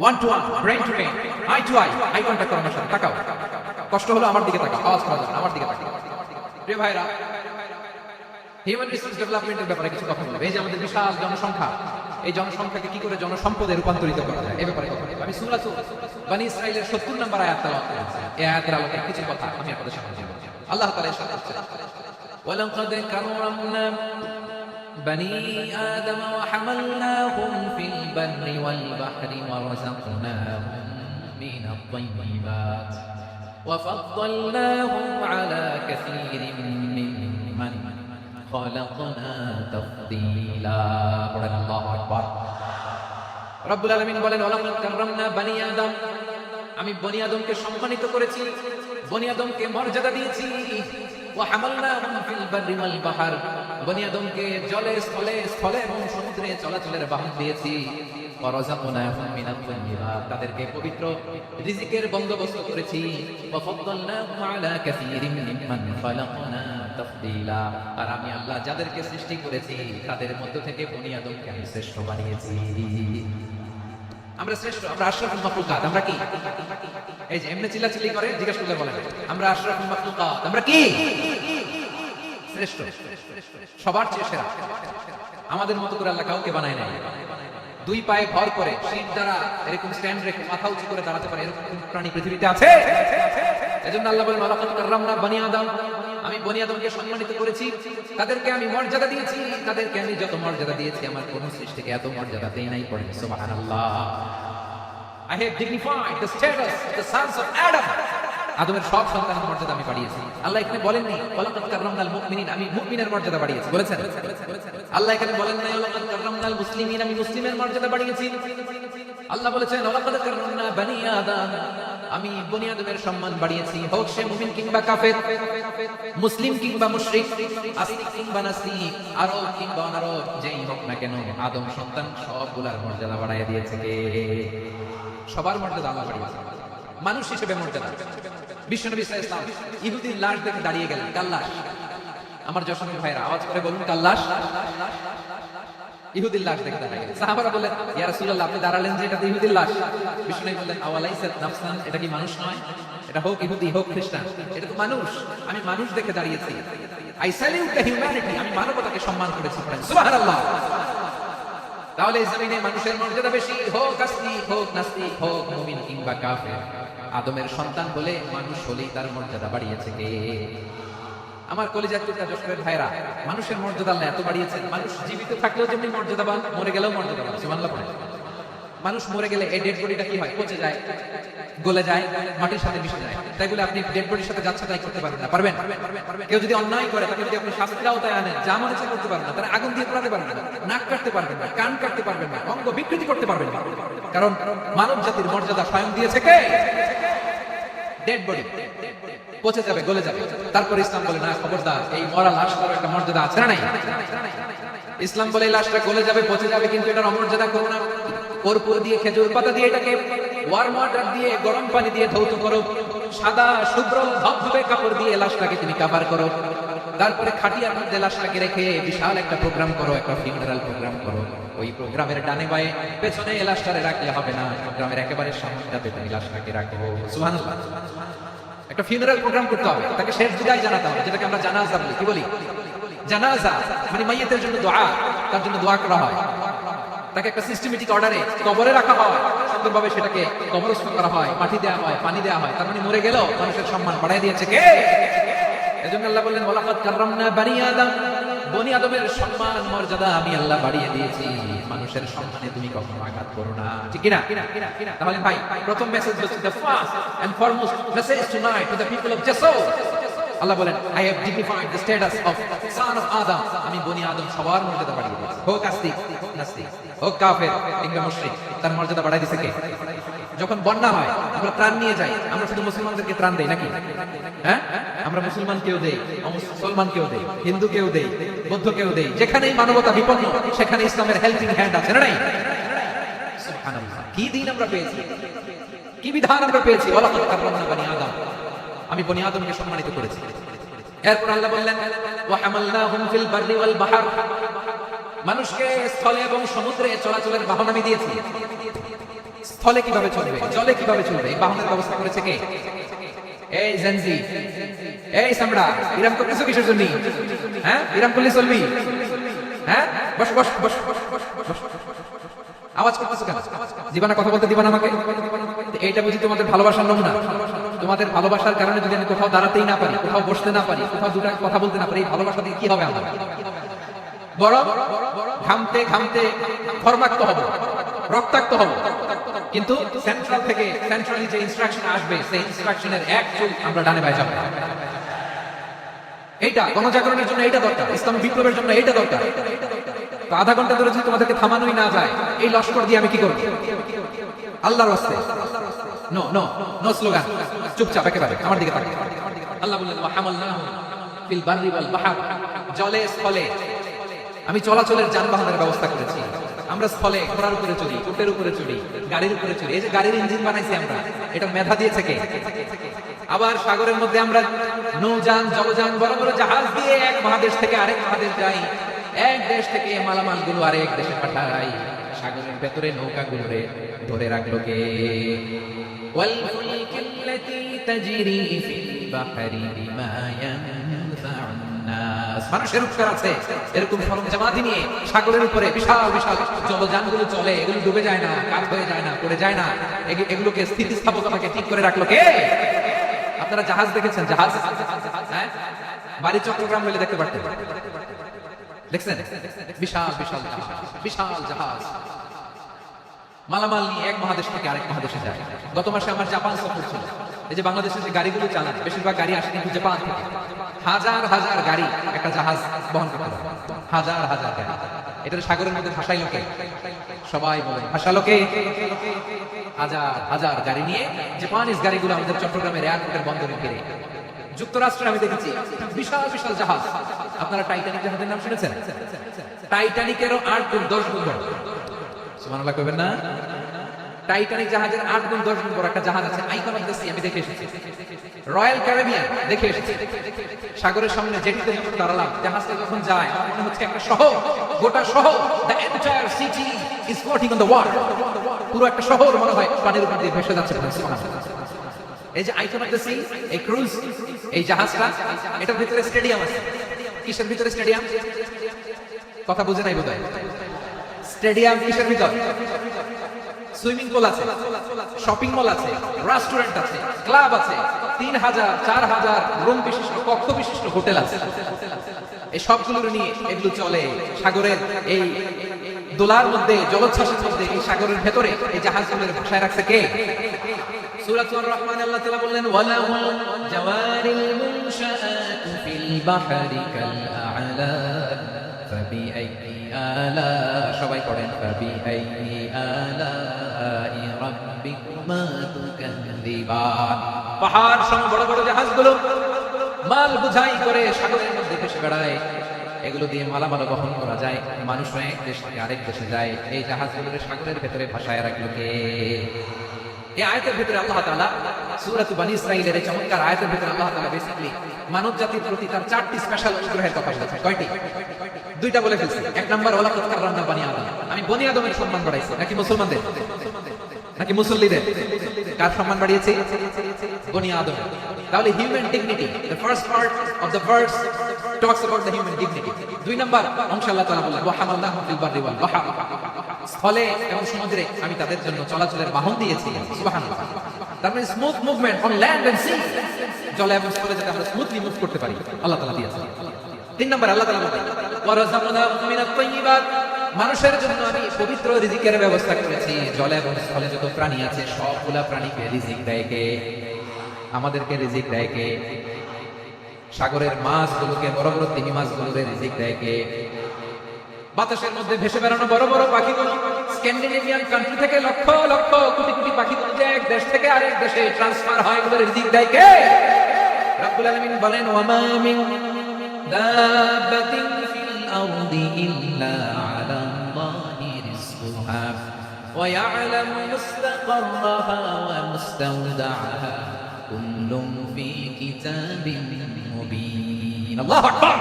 One to one, brain to brain, eye to eye, eye contact করো আমার সাথে, তাকাও। কষ্ট হলো আমার দিকে তাকাও, আওয়াজ করা যাবে না, আমার দিকে তাকাও। প্রিয় ভাইরা, হিউম্যান রিসোর্স ডেভেলপমেন্টের ব্যাপারে কিছু কথা বলবো। এই যে আমাদের বিশাল জনসংখ্যা, এই জনসংখ্যাকে কি করে জনসম্পদে রূপান্তরিত করা যায়, এই ব্যাপারে কথা বলবো। আমি সূরা বনী ইসরাঈলের ৭০ নম্বর আয়াত তেলাওয়াত করেছি। এই আয়াতের আলোকে কিছু কথা আমি আপনাদের সামনে বলবো। আল্লাহ তাআলা ইরশাদ করছেন, ওয়ালাকাদ কাররামনা বনী আদম ওয়া হামালনাহুম ফিল বাররি ওয়াল বাহরি ওয়া রাযাকনাহুম মিনাত তাইয়্যিবাত ওয়া ফাদ্দালনাহুম আলা কাসীরিন মিম্মান খালাকনা তাফদীলা। বলেন আল্লাহু আকবার। রব্বুল আলামিন বলেন, ওয়ালাকাদ কাররামনা বনী আদম, আমি বনী আদমকে সম্মানিত করেছি, বনী আদমকে মর্যাদা দিয়েছি। ওয়া হামালনাহুম ফিল বাররি ওয়াল বাহর, বনী আদমকে জলে স্থলে এবং সমুদ্রে চলাচলের বাহন দিয়েছি। ওয়া রাযাকনাহুম মিনাত তাইয়্যিবাত, তাদেরকে পবিত্র রিজিকের বন্দোবস্ত করেছি। ওয়া ফাদ্দালনাহুম আলা কাসীরিন মিম্মান খালাকনা তাফদীলা, আর আমি আল্লাহ যাদেরকে সৃষ্টি করেছি তাদের মধ্য থেকে বনী আদমকে আমি শ্রেষ্ঠ বানিয়েছি। আমরা শ্রেষ্ঠ, আমরা আশরাফুল মাখলুকাত। আমরা কি? এই যে এমনি চিল্লাচিল্লি করে জিজ্ঞেস করলে বলেন, আমরা আশরাফুল মাখলুকাত, আমরা কি? শ্রেষ্ঠ, সবার চেয়ে সেরা। আমাদের মতো করে আল্লাহ কাউকে বানায় নাই। দুই পায়ে ভর করে, শীত দ্বারা এরকম স্ট্যান্ড রেখে মাথা উঁচু করে দাঁড়াতে পারে এরকম প্রাণী পৃথিবীতে আছে? এজন্য আল্লাহ বলেন, ওয়ালাকাদ কাররামনা বনী আদম, আমি বনী আদমকে সম্মানিত করেছি, তাদেরকে আমি মর্যাদা দিয়েছি। তাদেরকে আমি যত মর্যাদা দিয়েছি আমার কোন সৃষ্টিকে এত মর্যাদা দেই নাই। পড়েন সুবহানাল্লাহ। I have dignified the status of the sons of Adam. আদমের সব সন্তানের মর্যাদা আমি বাড়িয়েছি। আল্লাহ এখানে বলেন নি ওয়ালাকাদ কাররামনাল মুমিনিন, আমি মুমিনের মর্যাদা বাড়িয়েছি, বলেছেন? আল্লাহ এখানে বলেন নাই ওয়ালাকাদ কাররামনাল মুসলিমিন, আমি মুসলিমের মর্যাদা বাড়িয়েছি। আল্লাহ বলেছেন ওয়ালাকাদ কাররামনা বনী আদম, আমি বনী আদমের সম্মান বাড়িয়েছি। হোক সে মুমিন কিংবা কাফের, মুসলিম কিংবা মুশরিক, আস্তিক কিংবা নাস্তিক, আরব কিংবা অনারব, যেই হোক না কেন আদম সন্তান সবগুলার মর্যাদা বাড়াইয়া দিয়েছে কে? সবার মর্যাদা আল্লাহ বাড়িয়েছে। মানুষ হিসেবে মর্যাদা। বিশ্বনবী সাল্লাল্লাহু আলাইহি ওয়াসাল্লাম ইহুদির লাশ দেখে দাঁড়িয়ে গেলেন। কাল্লাশ, আমার যশোরের ভাইরা আওয়াজ করে বলুন কাল্লাশ। ইহুদির লাশ দেখে দাঁড়িয়ে গেলেন। সাহাবারা বললেন, ইয়া রাসূলুল্লাহ, আপনি দাঁড়ালেন যে এটা তো ইহুদির লাশ। বিশ্বনবী বললেন, আওয়ালাইসাত নাফসান, এটা কি মানুষ নয়? এটা হোক ইহুদি হোক খ্রিস্টান, এটা তো মানুষ। আমি মানুষ দেখে দাঁড়িয়েছি। আই স্যালিউট দ্য হিউম্যানিটি, আমি মানবতাকে সম্মান করেছি। সুবহানাল্লাহ। তাহলে এই জমিনে মানুষের মর্যাদা বেশি, হোক আস্তিক হোক নাস্তিক, হোক মুমিন কিংবা কাফের, আদমের সন্তান বলে মানুষ হলেই তার মর্যাদা বাড়িয়েছে কে? আমার কলিজার টুকরা যশোরের ভাইরা, মানুষের মর্যাদা আল্লাহ এত বাড়িয়েছেন, মানুষ জীবিত থাকলেও যেমনি মর্যাদাবান, মরে গেলেও মর্যাদাবান। সুবহানাল্লাহ পড়ে। মানুষ মরে গেলে এই ডেড বডিটা কি হয়? পচে যায়, গলে যায়, মাটির সাথে মিশে যায়। তাই বলে আপনি ডেড বডির সাথে যাচ্ছে তাই করতে পারবেন না। পারবেন? কেউ যদি অন্যায় করে তাকে যদি আপনি শাস্তির আওতায় আনেন, যা মনে চায় করতে পারবেন না। তারা আগুন দিয়ে পোড়াতে পারবেন না, নাক কাটতে পারবেন না, কান কাটতে পারবেন না, অঙ্গ বিকৃতি করতে পারবেন না। কারণ মানব জাতির মর্যাদা স্বয়ং দিয়েছে কে? Dead body. পচে যাবে, গলে যাবে। তারপর ইসলাম বলে, না খবরদার, এই মরা লাশটার একটা মর্যাদা আছে না নাই? ইসলাম বলে এই লাশটা গলে যাবে, পচে যাবে, কিন্তু এটার অমর্যাদা করো না। কর্পূর দিয়ে, খেজুর পাতা দিয়ে, এটাকে ওয়ার্ম ওয়াটার দিয়ে, গরম পানি দিয়ে ধৌত করো। সাদা শুভ্র ধবধবে কাপড় দিয়ে লাশটাকে তুমি কভার করো। তারপরে খাটিয়ার মধ্যে লাশটাকে রেখে বিশাল একটা প্রোগ্রাম করো, একটা ফিউনারাল প্রোগ্রাম করো। ওই প্রোগ্রামের ডানে বায়ে পেছনে লাশটারে রাখলে হবে না, প্রোগ্রামের একেবারে সামনেটাতে তুমি লাশটাকে রাখো। সুবহানাল্লাহ। একটা ফিউনারাল প্রোগ্রাম করতে হবে, তাকে শেষ বিদায় জানাতে হবে, যেটাকে আমরা জানাজা বলি। কি বলি? জানাজা মানে মাইয়িতের জন্য দোয়া, তার জন্য দোয়া করা হয়। তাকে একটা সিস্টেমেটিক অর্ডারে কবরে রাখা হয়, সুন্দরভাবে সেটাকে কবরস্থ করা হয়, মাটি দেওয়া হয়, পানি দেওয়া হয়। তার মানে মরে গেলেও মানুষের সম্মান বাড়াই দিয়েছে কে? এজন্য আল্লাহ বললেন, ওয়ালাকাদ কাররামনা বনী আদম, বনী আদমের সম্মান মর্যাদা আমি আল্লাহ বাড়িয়ে দিয়েছি। মানুষের সম্মানে তুমি কখনো আঘাত করো না, ঠিক কি না? তাহলে ভাই, প্রথম মেসেজ হচ্ছে, the first and foremost message tonight to the people of Jasso, আল্লাহ বলেন, I have dignified the status of son of Adam, আমি বনী আদম সবার মর্যাদা বাড়িয়ে দিয়েছি। হোক আস্তিক নাস্তিক, হোক কাফের কিংবা মুশরিক, তার মর্যাদা বাড়াই দিয়েছে কে? যখন বন্যা হয় আমরা ত্রাণ নিয়ে যাই, আমরা শুধু মুসলমানদেরকে ত্রাণ দেই নাকি? হ্যাঁ, আমরা মুসলমান কেউ দেই, মুসলমান কেউ দেই, হিন্দু কেউ দেই, বৌদ্ধ কেউ দেই। যেখানেই মানবতা বিপন্ন সেখানে ইসলামের হেল্পিং হ্যান্ড আছে না নাই? সুবহানাল্লাহ। কি দিন আমরা পেয়েছি, কি বিধান আমরা পেয়েছি। ওয়ালাকাদ কাররামনা বনী আদম, আমি বনী আদমকে সম্মানিত করেছি। এরপর আল্লাহ বললেন, ওয়া হামালনাহুম ফিল বাররি ওয়াল বাহর, মানুষকে স্থলে এবং সমুদ্রে চলাচলের বাহন আমি দিয়েছি। স্থলে কিভাবে চলবে, জলে কিভাবে চলবে, এই বাহনের ব্যবস্থা করেছে কে? এই জেনজি, এই সামড়া, বিরাম করতেছো কিসের জন্য? হ্যাঁ, বিরাম করলে চলবি? হ্যাঁ, বস বস বস বস বস। আওয়াজ করতেছো কেন? জীবনে কথা বলতে দিবা না আমাকে? এইটা বুঝি তোমাদের ভালোবাসার নমুনা? তোমাদের ভালোবাসার কারণে যদি আমি কোথাও দাঁড়াতেই না পারি, কোথাও বসতে না পারি, কোথাও দুটা কথা বলতে না পারি, এই ভালোবাসা দিয়ে কি হবে আমার? বড় ঘামতে ঘামতে ফরমাক্ত হবো, রক্তাক্ত হবো, কিন্তু সেন্ট্রাল থেকে সেন্ট্রালি যে ইনস্ট্রাকশন আসবে সেই ইনস্ট্রাকশনের এক চুল আমরা ডানে বায়ে যাবো। এইটা গণজাগরণের জন্য এইটা দরকার, ইসলামী বিপ্লবের জন্য এইটা দরকার। তো আধা ঘন্টা ধরে যদি তোমাদেরকে থামানোই না যায়, এই লস্কর দিয়ে আমি কি করব? আল্লাহর রাস্তে নো নো নো স্লোগান, চুপচাপ একেবারে আমার দিকে তাকাও। আল্লাহ বললেন ওয়া হামালনাহু ফিল বাররি ওয়াল বাহর, জলে স্থলে আমি চলাচলের যানবাহনের ব্যবস্থা করেছি। আমরা স্থলে ঘোড়ার উপরে চড়ি, উটের উপরে চড়ি, গাড়ির উপরে চড়ি। এই যে গাড়ির ইঞ্জিন বানাইছি আমরা, এটা মেধা দিয়েছে কে? আবার সাগরের মধ্যে আমরা নৌযান, জলযান, বড় বড় জাহাজ দিয়ে এক মহাদেশ থেকে আরেক মহাদেশ যাই, এক দেশ থেকে মালামাল গুলো আরেক দেশে পাঠাই। সাগরের ভেতরে নৌকাগুলোরে ধরে রাখলো কে? ওয়াল ফুলকিল্লাতী তাজরি ফিল বাহরি বিমা ইয়ানফাউন নাস। মানুষের উপকার আছে এরকম সরঞ্জামাদি নিয়ে সাগরের উপরে বিশাল বিশাল জলযানগুলো চলে, এগুলো ডুবে যায় না, কাজ হয়ে যায় না, পড়ে যায় না। এগুলোকে স্থিতিস্থাপকতাকে ঠিক করে রাখলো কে? আপনারা জাহাজ দেখেছেন? জাহাজ, হ্যাঁ, বাড়ি চট্টগ্রাম বলে দেখতে পারতেন, দেখছেন? বিশাল বিশাল বিশাল জাহাজ মালামাল নিয়ে এক মহাদেশ থেকে আরেক মহাদেশে যায়। গত মাসে আমার জাপান সফর ছিল। এই যে বাংলাদেশের যে গাড়িগুলো চালান, বেশিরভাগ গাড়ি আসে কিন্তু জাপান থেকে। হাজার হাজার গাড়ি একটা জাহাজ বহন করতে পারে, হাজার হাজার গাড়ি। এটা সাগরের মধ্যে ভাসাইলো কে? সবাই বলে ভাসালো কে? হাজার হাজার গাড়ি নিয়ে জাপানিজ গাড়িগুলো আমাদের চট্টগ্রামের এয়ারপোর্টের বন্দরে ফিরে। যুক্তরাষ্ট্রে আমি দেখেছি বিশাল বিশাল জাহাজ। আপনারা টাইটানিক জাহাজের নাম শুনেছেন? টাইটানিকেরও 8 গুণ 10 গুণ বড়। সুবহানাল্লাহ কইবেন না? টাইটানিক জাহাজের 8 গুণ 10 গুণ বড় একটা জাহাজ আছে, আইকন অফ দ্য সি, আমি দেখে এসেছি। রয়্যাল ক্যারিবিয়ান দেখে এসেছি। সাগরের সামনে জেটিতে যখন দাঁড়ালাম, জাহাজটা যখন যায় আমার মনে হচ্ছে একটা শহর, গোটা শহর, the entire city is floating on the water. পুরো একটা শহর মনে হয় পানির উপর দিয়ে ভেসে যাচ্ছে। এই যে আইকন অফ দ্য সি, এই ক্রুজ, এই জাহাজটা, এটার ভিতরে স্টেডিয়াম আছে। কিসের ভিতরে স্টেডিয়াম? কথা বুঝে নাই বোধহয়। স্টেডিয়াম কিসের ভিতর? সুইমিং পুল আছে, শপিং মল আছে, রেস্টুরেন্ট আছে, ক্লাব আছে, 3000 4000 রুম বিশিষ্ট, কক্ষ বিশিষ্ট হোটেল আছে। এই সবগুলো নিয়ে এগুলো চলে সাগরের এই দোলার মধ্যে, জলোচ্ছ্বাসের মধ্যে, এই সাগরের ভেতরে এই জাহাজগুলোর ভাষায় রাখছে কে? সূরাতুর রহমান আল্লাহ তাআলা বললেন ওয়ালাহুল জাওয়ারিল মুনশাআতু ফিল বাহরি কাল আ'লা ফাবিআইয়ি আলা, সবাই পড়েন ফাবিআইয়ি আলা'i রাব্বিকুমা তুকাযযিবান। পাহাড় সম বড় বড় জাহাজগুলো মাল বোঝাই করে সাগরের মধ্যে ভেসে বেড়ায়। এগুলো দিয়ে মালামাল বহন করা যায়, মানুষ এক দেশ থেকে আরেক দেশে যায়। এই জাহাজগুলোর সাগরের ভেতরে ভাসায় রাখলো কে? এই আয়াতের ভিতরে আল্লাহ তাআলা সূরাত বনী ইসরাঈলের এই চমৎকার আয়াতের ভিতরে আল্লাহ তাআলা বেসিক্যালি মানব জাতির প্রতি তার 4টি স্পেশাল অনুগ্রহের কথা বলেছেন। কয়টি? 2টা বলে ফেলছি। এক নাম্বার ওয়ালাকাদ কাররামনা বনী আদম, আমি বনী আদমের সম্মান বাড়াইছি। নাকি মুসলমানদের? নাকি মুসল্লিদের? কার সম্মান বাড়িয়েছি? বনী আদম। তাহলে human dignity, the first part of the verse talks about the human dignity. 2 number অংশ আল্লাহ তাআলা বললেন ওয়া হামালনাহু ফিল বাররি ওয়াল বাহর, স্থলে এবং সমুদ্রে আমি তাদের জন্য চলাচলের বাহন দিয়েছি। সুবহানাল্লাহ। তার মানে smooth movement on land and sea, জলে এবং স্থলে যাতে আমরা স্মুথলি মুভ করতে পারি আল্লাহ তাআলা দিয়েছেন। 3 নাম্বার আল্লাহ তাআলা বলেন ওয়া রাযাকনাহুম মিনাত তাইয়্যিবাত, মানুষের জন্য আমি পবিত্র রিজিকের ব্যবস্থা করেছি। জলে এবং স্থলে যত প্রাণী আছে সবগুলা প্রাণীকে রিজিক দেয় কে? আমাদেরকে রিজিক দেয় কে? সাগরের মাছগুলোকে, বড় বড় তিমি মাছগুলোকে রিজিক দেয় কে? বাতাসের মধ্যে ভেসে বেড়ানো বড় বড় পাখিগুলো, স্ক্যান্ডিনেভিয়ান কান্ট্রি থেকে লক্ষ লক্ষ কোটি কোটি পাখিগুলো যে এক দেশ থেকে আরেক দেশে ট্রান্সফার হয়, এগুলোর রিজিক দেয় কে? রব্বুল আলামিন বলেন ওয়া মা মিন দাব্বাতিন ফিল আরদি ইল্লা আলা আল্লাহি রিজকুহা ওয়া ইয়ালামু মুস্তাকাররাহা ওয়া মুস্তাওদাআহা কুল্লুম ফি কিতাবিন মুবিন। আল্লাহু আকবার।